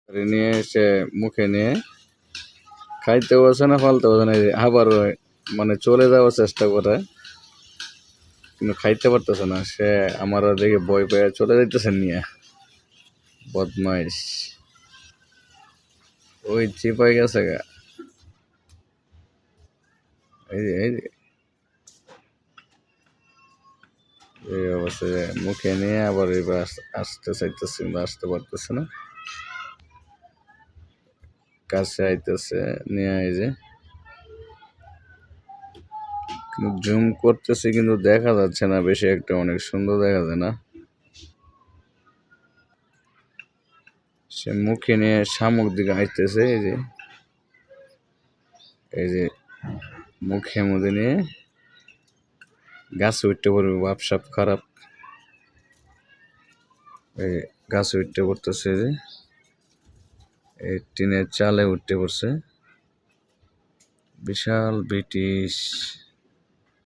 নিয়ে সে মুখে নিয়ে খাইতে বসে না, ফালতে বসে না, আবার মানে চলে যাওয়ার চেষ্টা করে, কিন্তু খাইতে পারতেছে না। সে আমার দেখে ভয় পেয়ে চলে যাইতেছে নিয়ে। বদমাইশ, ওই চিপাই গেছে গা। এই যে এই অবস্থায় মুখে নিয়ে আবার এবার আসতে চাইতেছে, কিন্তু আসতে পারতেছে না। কাছে আইতেছে নিয়ে, এই যে জুম করতেছে কিন্তু দেখা যাচ্ছে না বেশি একটা, অনেক সুন্দর দেখা যায় না। সে মুখে নিয়ে শামুক দিকে আইতেছে, এই যে মুখে মধ্যে নিয়ে গাছে উঠতে পড়বে, ভাবসাব খারাপ। এই গাছে উঠতে পড়তেছে, যে এই টিনের চালে উঠতে পড়ছে। বিশাল ব্রিটিশ।